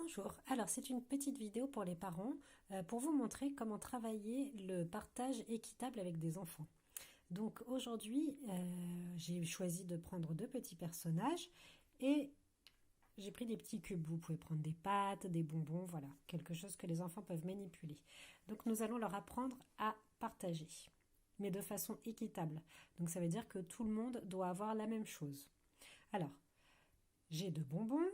Bonjour, alors c'est une petite vidéo pour les parents pour vous montrer comment travailler le partage équitable avec des enfants. Donc aujourd'hui, j'ai choisi de prendre deux petits personnages et j'ai pris des petits cubes. Vous pouvez prendre des pâtes, des bonbons, voilà, quelque chose que les enfants peuvent manipuler. Donc nous allons leur apprendre à partager, mais de façon équitable. Donc ça veut dire que tout le monde doit avoir la même chose. Alors, j'ai deux bonbons.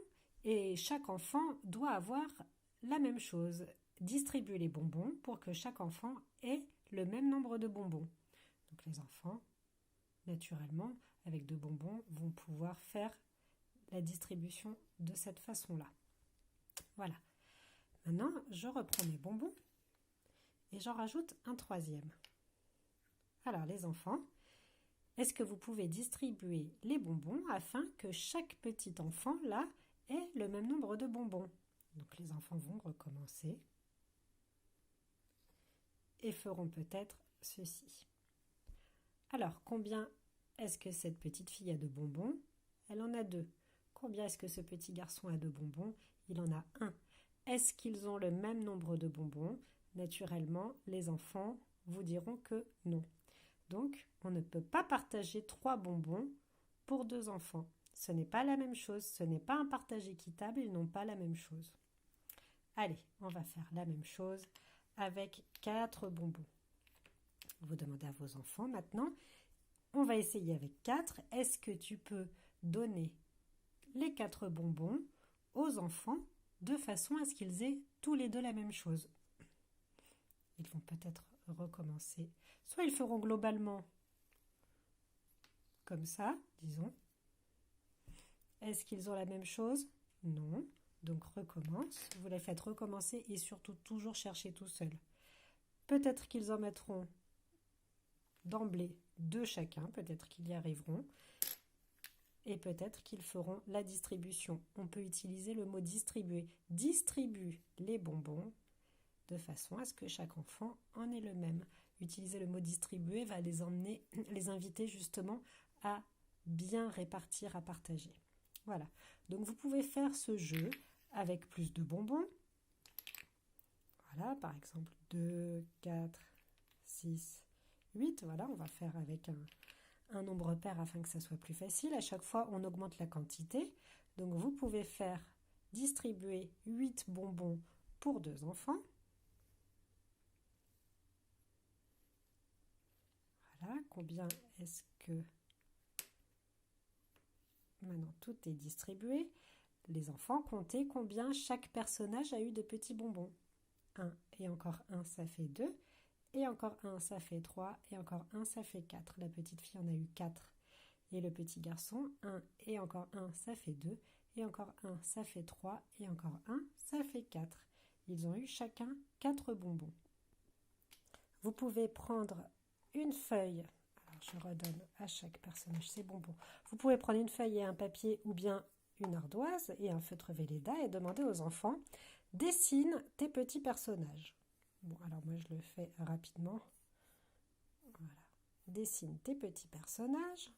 Et chaque enfant doit avoir la même chose, distribuer les bonbons pour que chaque enfant ait le même nombre de bonbons. Donc les enfants, naturellement, avec deux bonbons, vont pouvoir faire la distribution de cette façon-là. Voilà. Maintenant, je reprends mes bonbons et j'en rajoute un troisième. Alors les enfants, est-ce que vous pouvez distribuer les bonbons afin que chaque petit enfant, là, ait le même nombre de bonbons? Donc les enfants vont recommencer et feront peut-être ceci. Alors, combien est-ce que cette petite fille a de bonbons? Elle en a deux. Combien est-ce que ce petit garçon a de bonbons? Il en a un. Est-ce qu'ils ont le même nombre de bonbons? Naturellement, les enfants vous diront que non. Donc, on ne peut pas partager 3 bonbons pour 2 enfants. Ce n'est pas la même chose, ce n'est pas un partage équitable, ils n'ont pas la même chose. Allez, on va faire la même chose avec 4 bonbons. Vous demandez à vos enfants maintenant, on va essayer avec 4. Est-ce que tu peux donner les 4 bonbons aux enfants de façon à ce qu'ils aient tous les deux la même chose? Ils vont peut-être recommencer. Soit ils feront globalement comme ça, disons. Est-ce qu'ils ont la même chose? Non. Donc recommence. Vous les faites recommencer et surtout toujours chercher tout seul. Peut-être qu'ils en mettront d'emblée 2 chacun. Peut-être qu'ils y arriveront. Et peut-être qu'ils feront la distribution. On peut utiliser le mot distribuer. Distribue les bonbons de façon à ce que chaque enfant en ait le même. Utiliser le mot distribuer va les inviter justement à bien répartir, à partager. Voilà, donc vous pouvez faire ce jeu avec plus de bonbons. Voilà, par exemple 2, 4, 6, 8. Voilà, on va faire avec un nombre pair afin que ça soit plus facile. À chaque fois, on augmente la quantité. Donc vous pouvez faire distribuer 8 bonbons pour 2 enfants. Voilà, combien est-ce que... Maintenant, tout est distribué. Les enfants, comptez combien chaque personnage a eu de petits bonbons. 1 et encore 1, ça fait 2. Et encore 1, ça fait 3. Et encore 1, ça fait 4. La petite fille en a eu 4. Et le petit garçon, 1 et encore 1, ça fait 2. Et encore 1, ça fait 3. Et encore 1, ça fait 4. Ils ont eu chacun 4 bonbons. Vous pouvez prendre une feuille. Je redonne à chaque personnage ses bonbons. Vous pouvez prendre une feuille et un papier ou bien une ardoise et un feutre Velleda et demander aux enfants, dessine tes petits personnages. Bon, alors moi je le fais rapidement. Voilà. Dessine tes petits personnages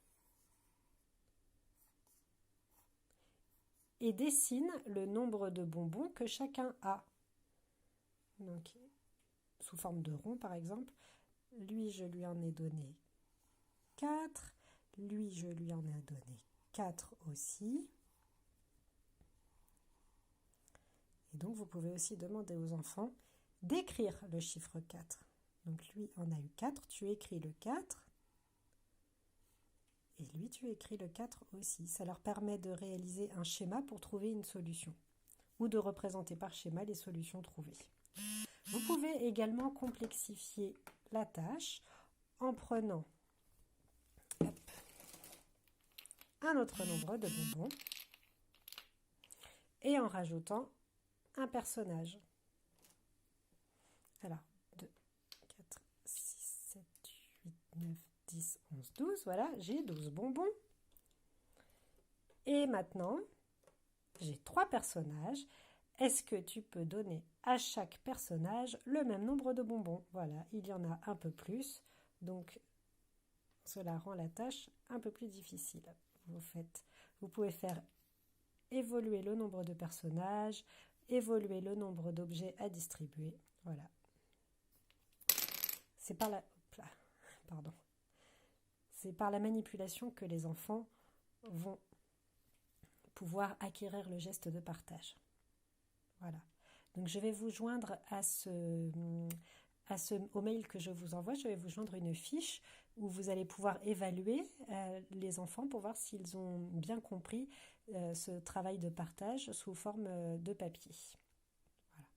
et dessine le nombre de bonbons que chacun a. Donc, sous forme de rond par exemple. Lui, je lui en ai donné 4. Lui, je lui en ai donné 4 aussi. Et donc, vous pouvez aussi demander aux enfants d'écrire le chiffre 4. Donc, lui en a eu 4, tu écris le 4. Et lui, tu écris le 4 aussi. Ça leur permet de réaliser un schéma pour trouver une solution. Ou de représenter par schéma les solutions trouvées. Vous pouvez également complexifier la tâche en prenant un autre nombre de bonbons et en rajoutant un personnage. Alors, 2, 4, 6, 7, 8, 9, 10, 11, 12. Voilà, j'ai 12 bonbons. Et maintenant, j'ai 3 personnages. Est-ce que tu peux donner à chaque personnage le même nombre de bonbons? Voilà, il y en a un peu plus. Donc, cela rend la tâche un peu plus difficile. Vous pouvez faire évoluer le nombre de personnages, évoluer le nombre d'objets à distribuer. Voilà. C'est par la... hop là, pardon. C'est par la manipulation que les enfants vont pouvoir acquérir le geste de partage. Voilà. Donc je vais vous joindre au mail que je vous envoie, je vais vous joindre une fiche où vous allez pouvoir évaluer les enfants pour voir s'ils ont bien compris ce travail de partage sous forme de papier. Voilà.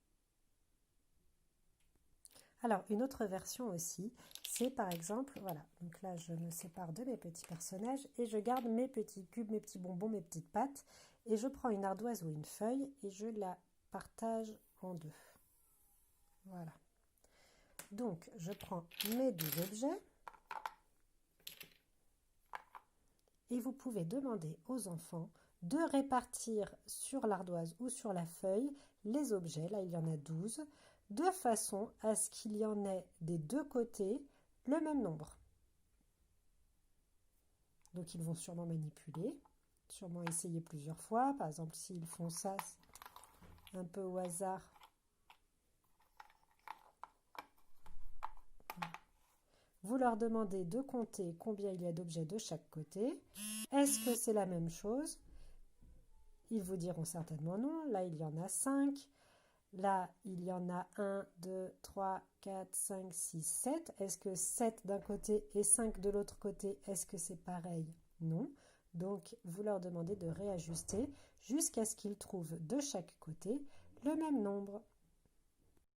Alors, une autre version aussi, c'est par exemple, voilà, donc là je me sépare de mes petits personnages et je garde mes petits cubes, mes petits bonbons, mes petites pattes et je prends une ardoise ou une feuille et je la partage en deux. Voilà. Donc, je prends mes deux objets et vous pouvez demander aux enfants de répartir sur l'ardoise ou sur la feuille les objets, là il y en a 12, de façon à ce qu'il y en ait des deux côtés le même nombre. Donc ils vont sûrement manipuler, sûrement essayer plusieurs fois. Par exemple, s'ils font ça un peu au hasard, vous leur demandez de compter combien il y a d'objets de chaque côté. Est-ce que c'est la même chose? Ils vous diront certainement non. Là, il y en a 5. Là, il y en a 1, 2, 3, 4, 5, 6, 7. Est-ce que 7 d'un côté et 5 de l'autre côté, est-ce que c'est pareil? Non. Donc, vous leur demandez de réajuster jusqu'à ce qu'ils trouvent de chaque côté le même nombre.